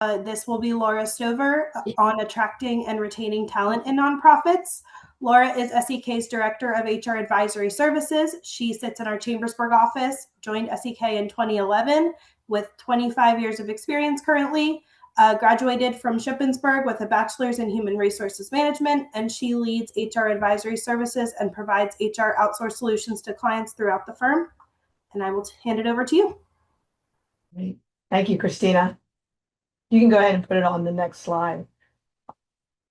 This will be Laura Stover on attracting and retaining talent in nonprofits. Laura is SEK's Director of HR Advisory Services. She sits in our Chambersburg office, joined SEK in 2011 with 25 years of experience currently, graduated from Shippensburg with a bachelor's in human resources management, and she leads HR advisory services and provides HR outsource solutions to clients throughout the firm. And I will hand it over to you. Great. Thank you, Christina. You can go ahead and put it on the next slide.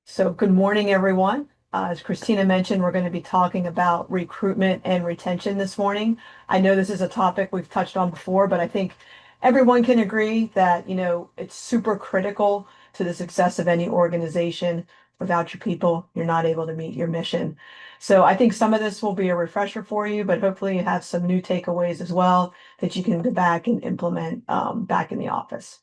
So good morning, everyone. As Christina mentioned, we're going to be talking about recruitment and retention this morning. I know this is a topic we've touched on before, but I think everyone can agree that, it's super critical to the success of any organization. Without your people, you're not able to meet your mission. So I think some of this will be a refresher for you, but hopefully you have some new takeaways as well that you can go back and implement back in the office.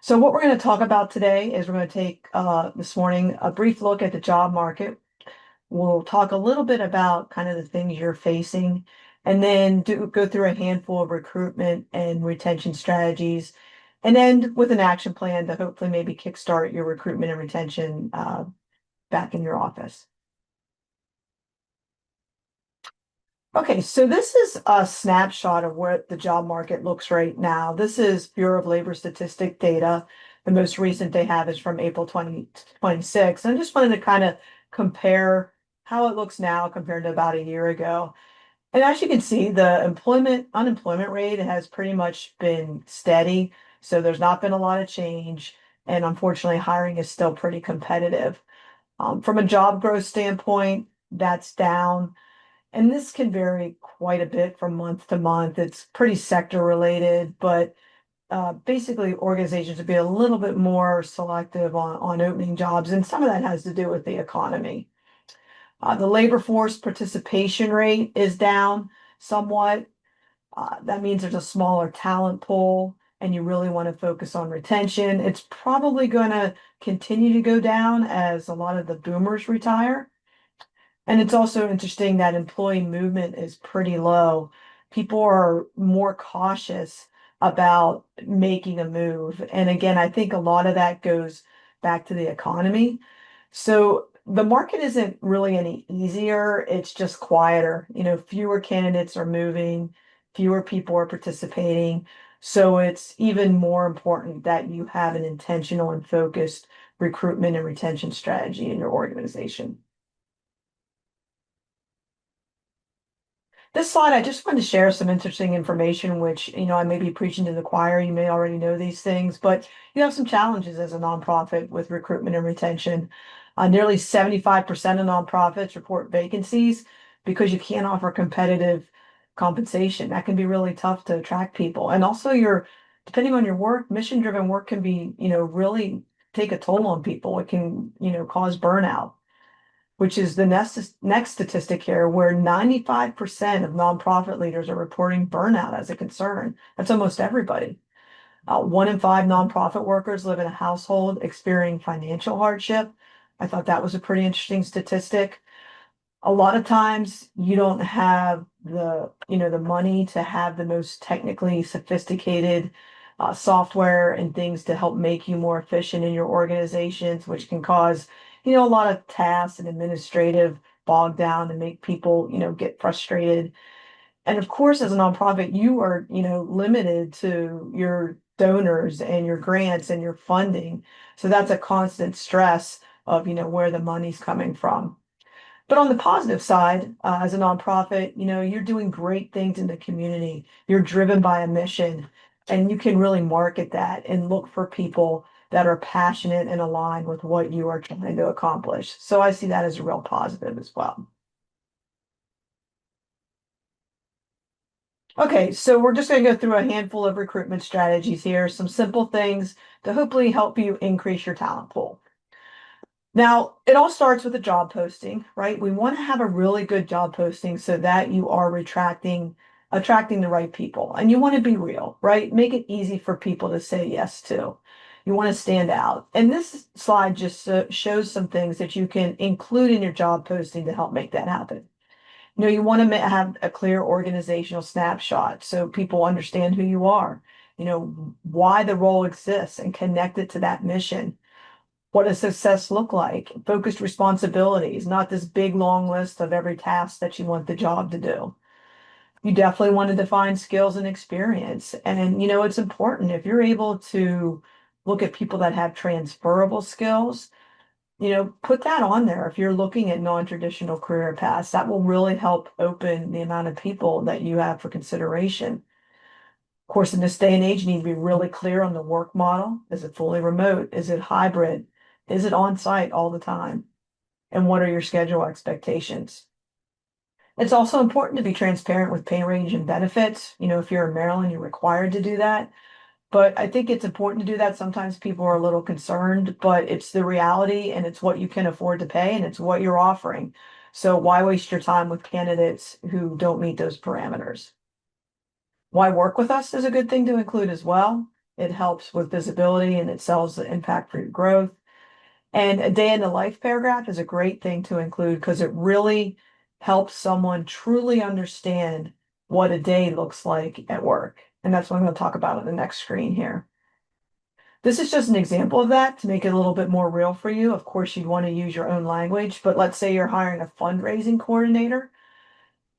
So what we're going to talk about today is we're going to take this morning a brief look at the job market. We'll talk a little bit about kind of the things you're facing, and then go through a handful of recruitment and retention strategies, and end with an action plan to hopefully maybe kickstart your recruitment and retention back in your office. Okay, so this is a snapshot of where the job market looks right now. This is Bureau of Labor Statistic data. The most recent they have is from April 2026. I just wanted to kind of compare how it looks now compared to about a year ago. And as you can see, the unemployment rate has pretty much been steady. So there's not been a lot of change. And unfortunately, hiring is still pretty competitive. From a job growth standpoint, that's down. And this can vary quite a bit from month to month. It's pretty sector related, but basically organizations would be a little bit more selective on opening jobs. And some of that has to do with the economy. The labor force participation rate is down somewhat. That means there's a smaller talent pool and you really want to focus on retention. It's probably going to continue to go down as a lot of the boomers retire. And it's also interesting that employee movement is pretty low. People are more cautious about making a move. And again, I think a lot of that goes back to the economy. So the market isn't really any easier. It's just quieter. Fewer candidates are moving, fewer people are participating. So it's even more important that you have an intentional and focused recruitment and retention strategy in your organization. This slide, I just wanted to share some interesting information, which, I may be preaching to the choir. You may already know these things, but you have some challenges as a nonprofit with recruitment and retention. Nearly 75% of nonprofits report vacancies because you can't offer competitive compensation. That can be really tough to attract people. And also depending on your work, mission-driven work can be, really take a toll on people. It can, cause burnout, which is the next statistic here, where 95% of nonprofit leaders are reporting burnout as a concern. That's almost everybody. 1 in 5 nonprofit workers live in a household experiencing financial hardship. I thought that was a pretty interesting statistic. A lot of times you don't have the money to have the most technically sophisticated software and things to help make you more efficient in your organizations, which can cause a lot of tasks and administrative bog down and make people, get frustrated. And of course, as a nonprofit, you are, limited to your donors and your grants and your funding. So that's a constant stress of, where the money's coming from. But on the positive side, as a nonprofit, you're doing great things in the community. You're driven by a mission, and you can really market that and look for people that are passionate and aligned with what you are trying to accomplish. So I see that as a real positive as well. Okay, so we're just going to go through a handful of recruitment strategies here, some simple things to hopefully help you increase your talent pool. Now, it all starts with a job posting, right? We want to have a really good job posting so that you are attracting the right people. And you want to be real, right? Make it easy for people to say yes to. You want to stand out. And this slide just shows some things that you can include in your job posting to help make that happen. You want to have a clear organizational snapshot so people understand who you are. why the role exists and connect it to that mission. What does success look like? Focused responsibilities, not this big long list of every task that you want the job to do. You definitely want to define skills and experience. And, it's important if you're able to look at people that have transferable skills, put that on there. If you're looking at non-traditional career paths, that will really help open the amount of people that you have for consideration. Of course, in this day and age, you need to be really clear on the work model. Is it fully remote? Is it hybrid? Is it on site all the time? And what are your schedule expectations? It's also important to be transparent with pay range and benefits. If you're in Maryland, you're required to do that. But I think it's important to do that. Sometimes people are a little concerned, but it's the reality and it's what you can afford to pay and it's what you're offering. So why waste your time with candidates who don't meet those parameters? Why work with us is a good thing to include as well. It helps with visibility and it sells the impact for your growth. And a day in the life paragraph is a great thing to include because it really helps someone truly understand what a day looks like at work. And that's what I'm going to talk about on the next screen here. This is just an example of that to make it a little bit more real for you. Of course, you'd want to use your own language, but let's say you're hiring a fundraising coordinator.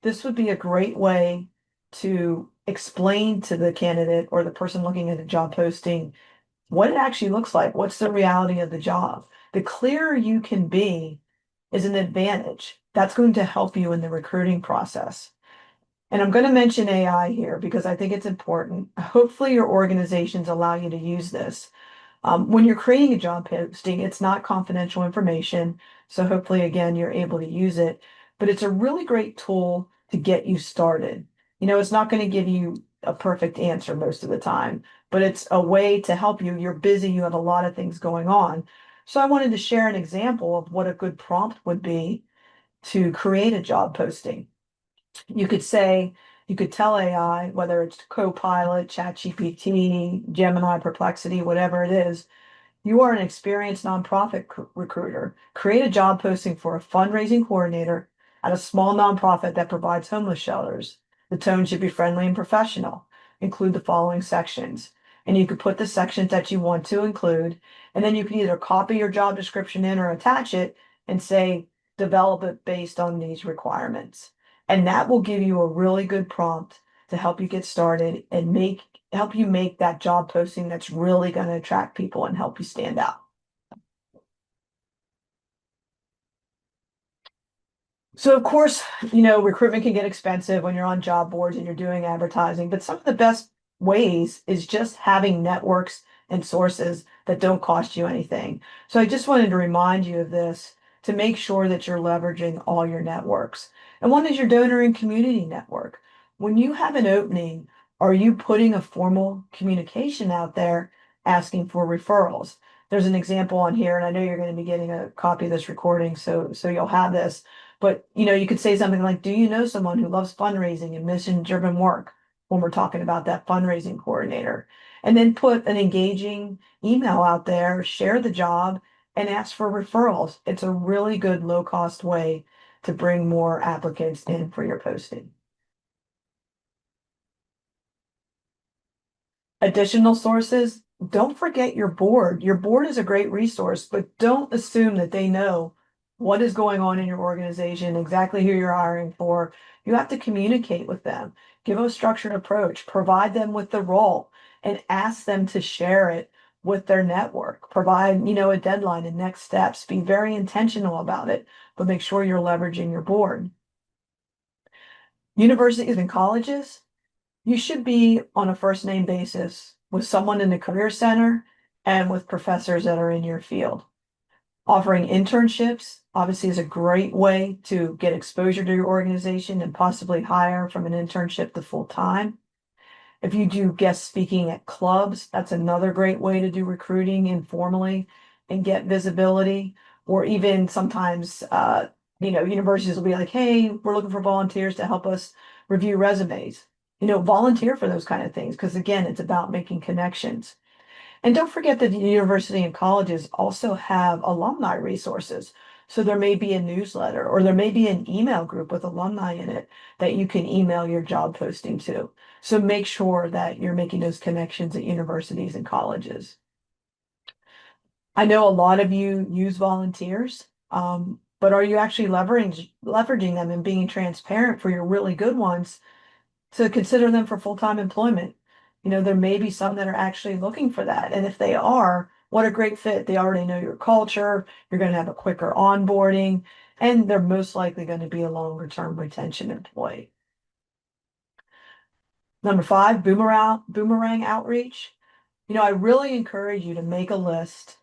This would be a great way to explain to the candidate or the person looking at a job posting what it actually looks like. What's the reality of the job? The clearer you can be is an advantage. That's going to help you in the recruiting process. And I'm going to mention AI here because I think it's important. Hopefully, your organizations allow you to use this. When you're creating a job posting, it's not confidential information. So hopefully, again, you're able to use it. But it's a really great tool to get you started. It's not going to give you a perfect answer most of the time, but it's a way to help you. You're busy, you have a lot of things going on. So I wanted to share an example of what a good prompt would be to create a job posting. You could say, you could tell AI, whether it's Copilot, ChatGPT, Gemini, Perplexity, whatever it is, you are an experienced nonprofit recruiter. Create a job posting for a fundraising coordinator at a small nonprofit that provides homeless shelters. The tone should be friendly and professional. Include the following sections. And you could put the sections that you want to include, and then you can either copy your job description in or attach it and say, develop it based on these requirements. And that will give you a really good prompt to help you get started and help you make that job posting that's really going to attract people and help you stand out. So of course, recruitment can get expensive when you're on job boards and you're doing advertising, but some of the best ways is just having networks and sources that don't cost you anything. So I just wanted to remind you of this to make sure that you're leveraging all your networks. And one is your donor and community network. When you have an opening, are you putting a formal communication out there asking for referrals? There's an example on here, and I know you're going to be getting a copy of this recording, so you'll have this. But you could say something like, do you know someone who loves fundraising and mission-driven work when we're talking about that fundraising coordinator? And then put an engaging email out there, share the job, and ask for referrals. It's a really good low-cost way to bring more applicants in for your posting. Additional sources, don't forget your board. Your board is a great resource, but don't assume that they know what is going on in your organization, exactly who you're hiring for. You have to communicate with them, give a structured approach, provide them with the role, and ask them to share it with their network. Provide, a deadline and next steps. Be very intentional about it, but make sure you're leveraging your board. Universities and colleges, you should be on a first name basis with someone in the career center and with professors that are in your field. Offering internships obviously is a great way to get exposure to your organization and possibly hire from an internship to full time. If you do guest speaking at clubs, that's another great way to do recruiting informally and get visibility. Or even sometimes, universities will be like, hey, we're looking for volunteers to help us review resumes. Volunteer for those kind of things because, again, it's about making connections. And don't forget that the university and colleges also have alumni resources. So there may be a newsletter or there may be an email group with alumni in it that you can email your job posting to. So make sure that you're making those connections at universities and colleges. I know a lot of you use volunteers, but are you actually leveraging them and being transparent for your really good ones to consider them for full-time employment? There may be some that are actually looking for that. And if they are, what a great fit. They already know your culture, you're going to have a quicker onboarding, and they're most likely going to be a longer term retention employee. Number 5, boomerang outreach. I really encourage you to make a list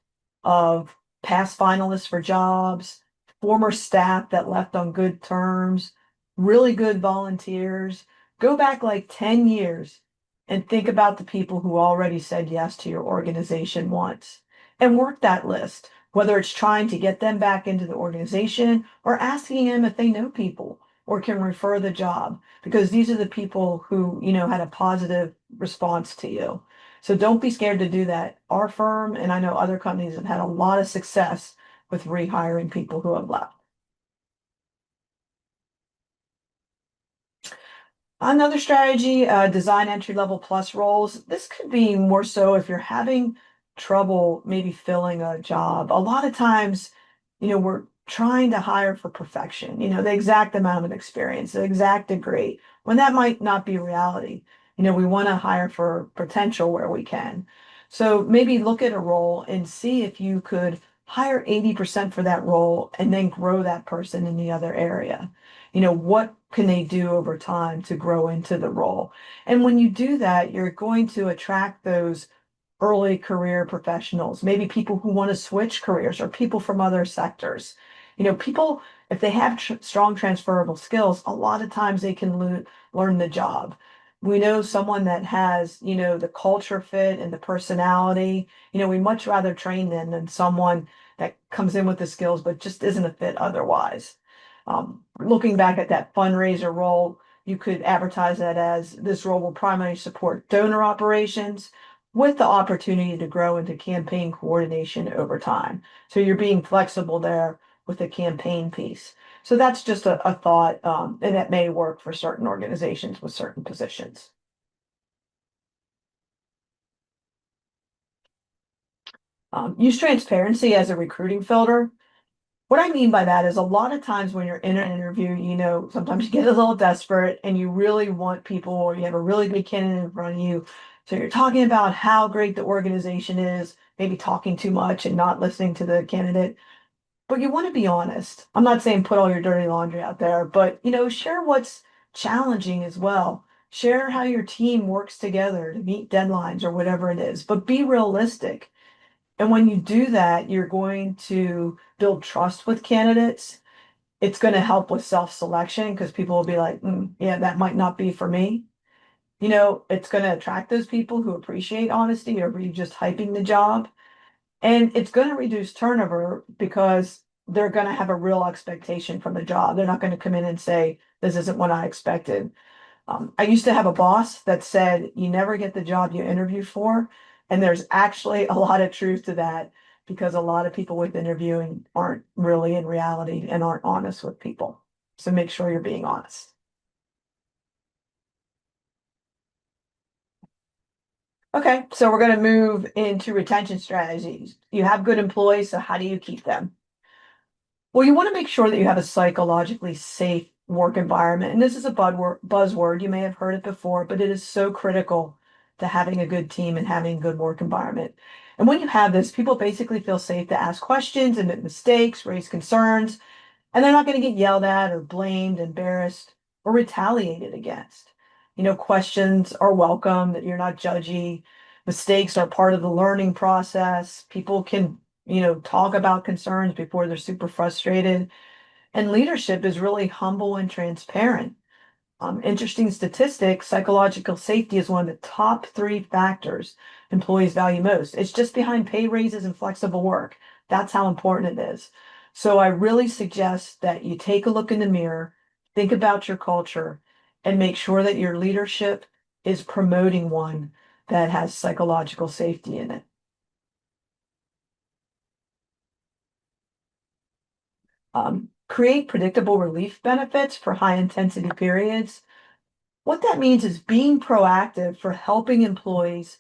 of past finalists for jobs, former staff that left on good terms, really good volunteers. Go back like 10 years and think about the people who already said yes to your organization once and work that list, whether it's trying to get them back into the organization or asking them if they know people or can refer the job, because these are the people who, had a positive response to you. So don't be scared to do that. Our firm, and I know other companies, have had a lot of success with rehiring people who have left. Another strategy, design entry-level plus roles. This could be more so if you're having trouble maybe filling a job. A lot of times, we're trying to hire for perfection, the exact amount of experience, the exact degree, when that might not be reality. We want to hire for potential where we can. So maybe look at a role and see if you could hire 80% for that role and then grow that person in the other area. What can they do over time to grow into the role? And when you do that, you're going to attract those early career professionals, maybe people who want to switch careers or people from other sectors. People, if they have strong transferable skills, a lot of times they can learn the job. We know someone that has, the culture fit and the personality, we much rather train them than someone that comes in with the skills but just isn't a fit otherwise. Looking back at that fundraiser role, you could advertise that as this role will primarily support donor operations with the opportunity to grow into campaign coordination over time. So you're being flexible there with the campaign piece. So that's just a thought, and that may work for certain organizations with certain positions. Use transparency as a recruiting filter. What I mean by that is a lot of times when you're in an interview, sometimes you get a little desperate and you really want people, or you have a really good candidate in front of you. So you're talking about how great the organization is, maybe talking too much and not listening to the candidate. But you want to be honest. I'm not saying put all your dirty laundry out there, but share what's challenging as well. Share how your team works together to meet deadlines or whatever it is, but be realistic. And when you do that, you're going to build trust with candidates. It's going to help with self-selection because people will be like, yeah, that might not be for me. It's going to attract those people who appreciate honesty over you just hyping the job. And it's going to reduce turnover because they're going to have a real expectation from the job. They're not going to come in and say, this isn't what I expected. I used to have a boss that said, you never get the job you interview for. And there's actually a lot of truth to that because a lot of people with interviewing aren't really in reality and aren't honest with people. So make sure you're being honest. Okay, so we're going to move into retention strategies. You have good employees, so how do you keep them? Well, you want to make sure that you have a psychologically safe work environment. And this is a buzzword. You may have heard it before, but it is so critical to having a good team and having a good work environment. And when you have this, people basically feel safe to ask questions, admit mistakes, raise concerns, and they're not going to get yelled at or blamed, embarrassed, or retaliated against. Questions are welcome, that you're not judgy. Mistakes are part of the learning process. People can, talk about concerns before they're super frustrated. And leadership is really humble and transparent. Interesting statistic, psychological safety is one of the top 3 factors employees value most. It's just behind pay raises and flexible work. That's how important it is. So I really suggest that you take a look in the mirror, think about your culture, and make sure that your leadership is promoting one that has psychological safety in it. Create predictable relief benefits for high intensity periods. What that means is being proactive for helping employees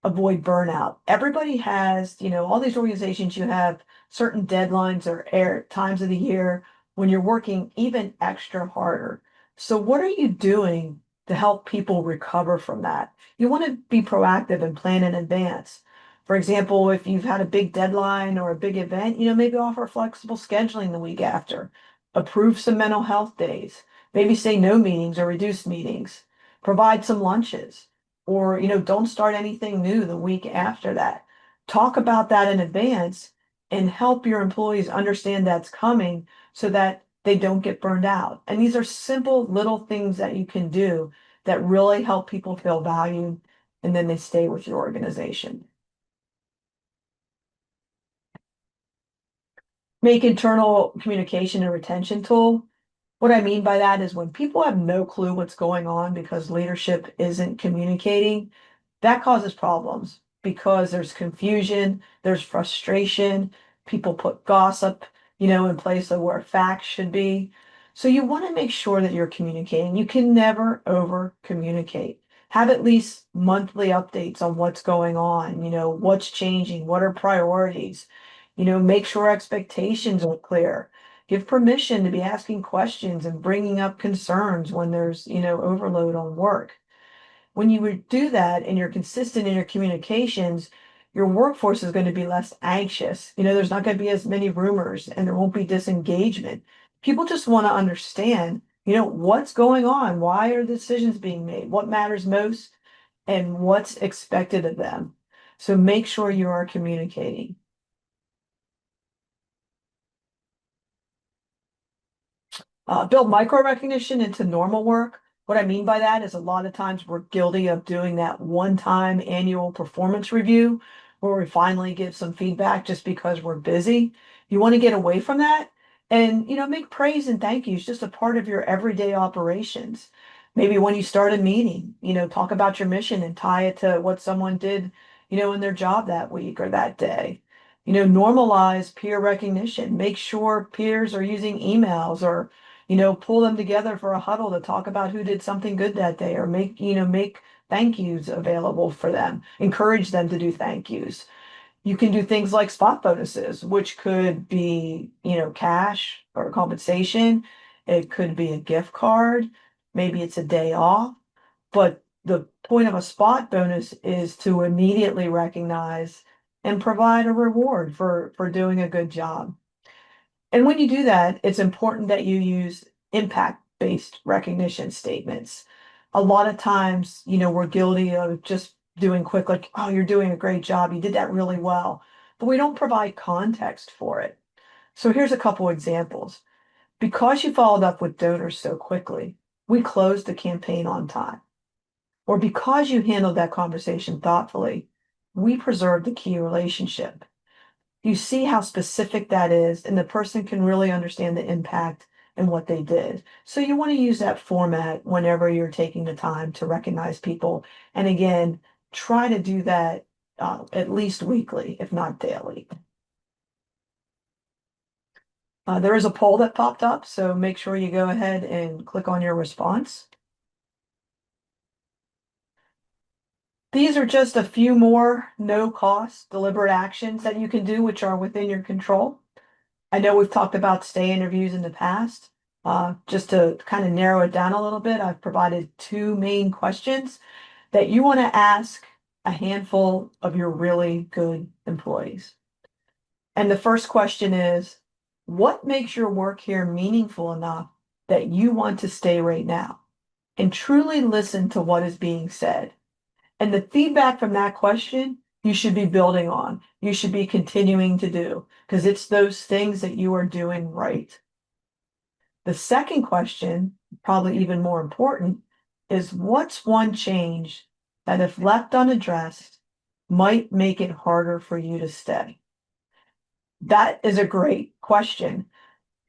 avoid burnout. Everybody has, all these organizations, you have certain deadlines or air times of the year when you're working even extra harder. So what are you doing to help people recover from that? You want to be proactive and plan in advance. For example, if you've had a big deadline or a big event, maybe offer flexible scheduling the week after, approve some mental health days, maybe say no meetings or reduce meetings, provide some lunches, or don't start anything new the week after that. Talk about that in advance and help your employees understand that's coming so that they don't get burned out. And these are simple little things that you can do that really help people feel valued, and then they stay with your organization. Make internal communication a retention tool. What I mean by that is when people have no clue what's going on because leadership isn't communicating, that causes problems because there's confusion, there's frustration, people put gossip, in place of where facts should be. So you want to make sure that you're communicating. You can never over communicate. Have at least monthly updates on what's going on, what's changing, what are priorities, make sure expectations are clear. Give permission to be asking questions and bringing up concerns when there's, overload on work. When you would do that and you're consistent in your communications, your workforce is going to be less anxious. There's not going to be as many rumors and there won't be disengagement. People just want to understand, what's going on? Why are decisions being made? What matters most and what's expected of them? So make sure you are communicating. Build micro recognition into normal work. What I mean by that is a lot of times we're guilty of doing that one-time annual performance review where we finally give some feedback just because we're busy. You want to get away from that and, make praise and thank yous just a part of your everyday operations. Maybe when you start a meeting, talk about your mission and tie it to what someone did, in their job that week or that day. Normalize peer recognition. Make sure peers are using emails or pull them together for a huddle to talk about who did something good that day or make thank yous available for them. Encourage them to do thank yous. You can do things like spot bonuses, which could be, cash or compensation. It could be a gift card. Maybe it's a day off. But the point of a spot bonus is to immediately recognize and provide a reward for doing a good job. And when you do that, it's important that you use impact-based recognition statements. A lot of times, we're guilty of just doing quick, like, oh, you're doing a great job. You did that really well. But we don't provide context for it. So here's a couple examples. Because you followed up with donors so quickly, we closed the campaign on time. Or because you handled that conversation thoughtfully, we preserved the key relationship. You see how specific that is, and the person can really understand the impact and what they did. So you want to use that format whenever you're taking the time to recognize people. And again, try to do that at least weekly, if not daily. There is a poll that popped up, so make sure you go ahead and click on your response. These are just a few more no-cost deliberate actions that you can do, which are within your control. I know we've talked about stay interviews in the past. Just to kind of narrow it down a little bit, I've provided two main questions that you want to ask a handful of your really good employees. And the first question is, what makes your work here meaningful enough that you want to stay right now? And truly listen to what is being said. And the feedback from that question, you should be building on. You should be continuing to do because it's those things that you are doing right. The second question, probably even more important, is what's one change that if left unaddressed might make it harder for you to stay? That is a great question.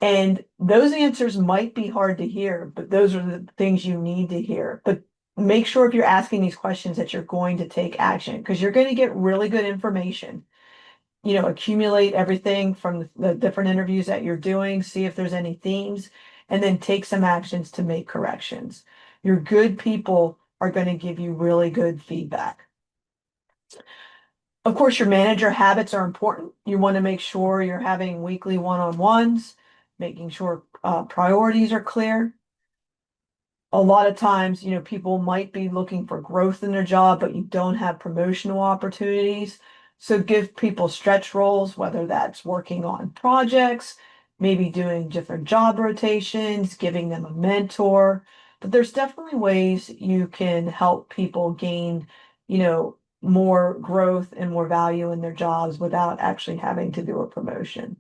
And those answers might be hard to hear, but those are the things you need to hear. But make sure if you're asking these questions that you're going to take action because you're going to get really good information. accumulate everything from the different interviews that you're doing, see if there's any themes, and then take some actions to make corrections. Your good people are going to give you really good feedback. Of course, your manager habits are important. You want to make sure you're having weekly one-on-ones, making sure priorities are clear. A lot of times, people might be looking for growth in their job, but you don't have promotional opportunities. So give people stretch roles, whether that's working on projects, maybe doing different job rotations, giving them a mentor. But there's definitely ways you can help people gain, more growth and more value in their jobs without actually having to do a promotion.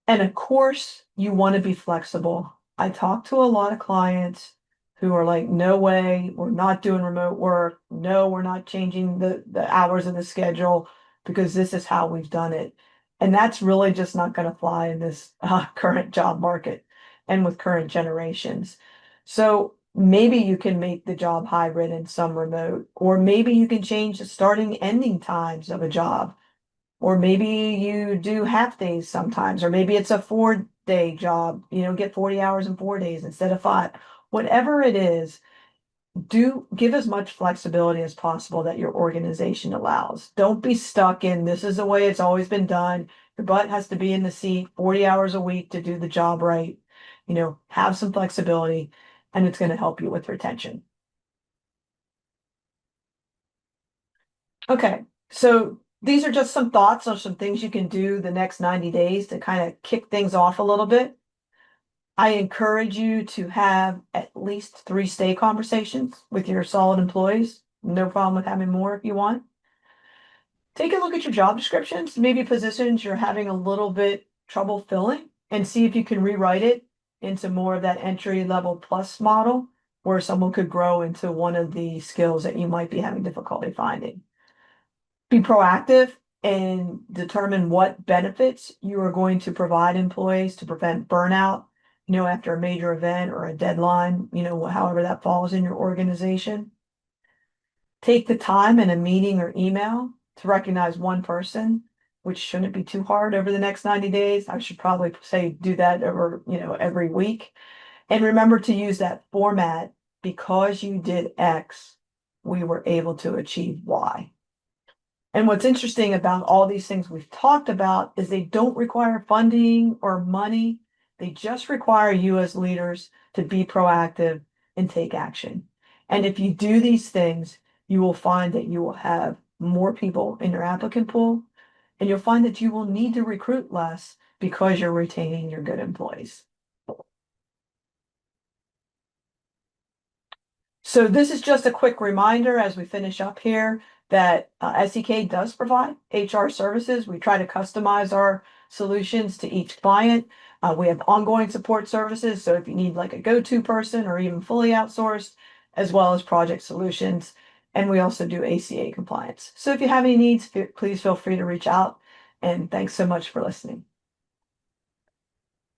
And of course, you want to be flexible. I talk to a lot of clients who are like, no way, we're not doing remote work. No, we're not changing the hours of the schedule because this is how we've done it. And that's really just not going to fly in this current job market and with current generations. So maybe you can make the job hybrid and some remote, or maybe you can change the starting ending times of a job. Or maybe you do half days sometimes, or maybe it's a 4-day job, get 40 hours in 4 days instead of 5. Whatever it is, do give as much flexibility as possible that your organization allows. Don't be stuck in this is the way it's always been done. Your butt has to be in the seat 40 hours a week to do the job right. Have some flexibility, and it's going to help you with retention. Okay, so these are just some thoughts on some things you can do the next 90 days to kind of kick things off a little bit. I encourage you to have at least 3 stay conversations with your solid employees. No problem with having more if you want. Take a look at your job descriptions, maybe positions you're having a little bit trouble filling, and see if you can rewrite it into more of that entry level plus model where someone could grow into one of the skills that you might be having difficulty finding. Be proactive and determine what benefits you are going to provide employees to prevent burnout, after a major event or a deadline, however that falls in your organization. Take the time in a meeting or email to recognize one person, which shouldn't be too hard over the next 90 days. I should probably say do that over, every week. And remember to use that format. Because you did X, we were able to achieve Y. And what's interesting about all these things we've talked about is they don't require funding or money. They just require you as leaders to be proactive and take action. And if you do these things, you will find that you will have more people in your applicant pool, and you'll find that you will need to recruit less because you're retaining your good employees. So this is just a quick reminder as we finish up here that SEK does provide HR services. We try to customize our solutions to each client. We have ongoing support services. So if you need like a go-to person or even fully outsourced, as well as project solutions. And we also do ACA compliance. So if you have any needs, please feel free to reach out. And thanks so much for listening.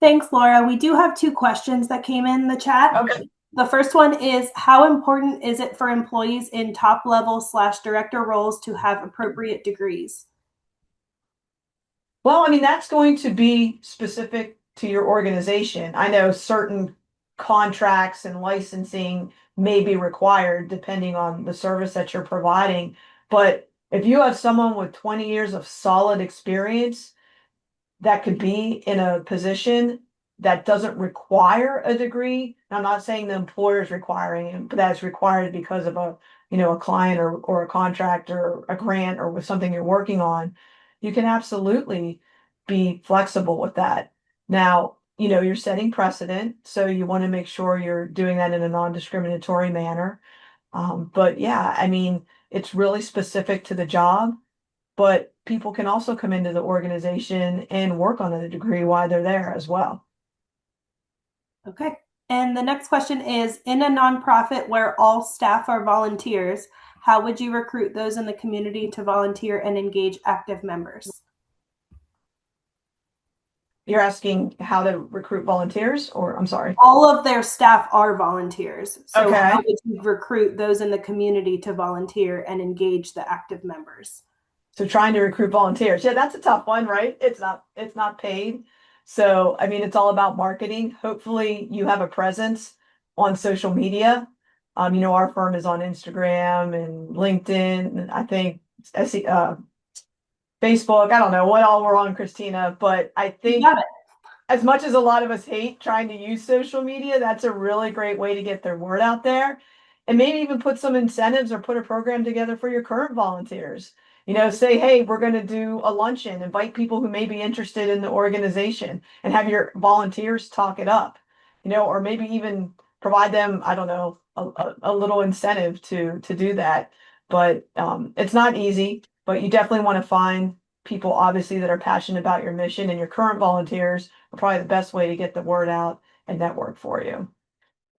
Thanks, Laura. We do have 2 questions that came in the chat. Okay. The first one is, how important is it for employees in top level / director roles to have appropriate degrees? Well, I mean, that's going to be specific to your organization. I know certain contracts and licensing may be required depending on the service that you're providing. But if you have someone with 20 years of solid experience that could be in a position that doesn't require a degree. I'm not saying the employer is requiring it, but that's required because of a client or a contract or a grant or with something you're working on. You can absolutely be flexible with that. Now, you're setting precedent, so you want to make sure you're doing that in a non-discriminatory manner. But yeah, I mean, it's really specific to the job, but people can also come into the organization and work on a degree while they're there as well. Okay. And the next question is, in a nonprofit where all staff are volunteers, how would you recruit those in the community to volunteer and engage active members? You're asking how to recruit volunteers, or I'm sorry. All of their staff are volunteers. So Okay. how would you recruit those in the community to volunteer and engage the active members? So trying to recruit volunteers. Yeah, that's a tough one, right? It's not paid. So, I mean, it's all about marketing. Hopefully you have a presence on social media. Our firm is on Instagram and LinkedIn, and I think SE, Facebook. I don't know what all we're on, Christina, but I You think got it. as much as a lot of us hate trying to use social media, that's a really great way to get their word out there. And maybe even put some incentives or put a program together for your current volunteers. Say, hey, we're going to do a luncheon, invite people who may be interested in the organization and have your volunteers talk it up, or maybe even provide them, I don't know, a little incentive to do that. But it's not easy, but you definitely want to find people obviously that are passionate about your mission, and your current volunteers are probably the best way to get the word out and network for you.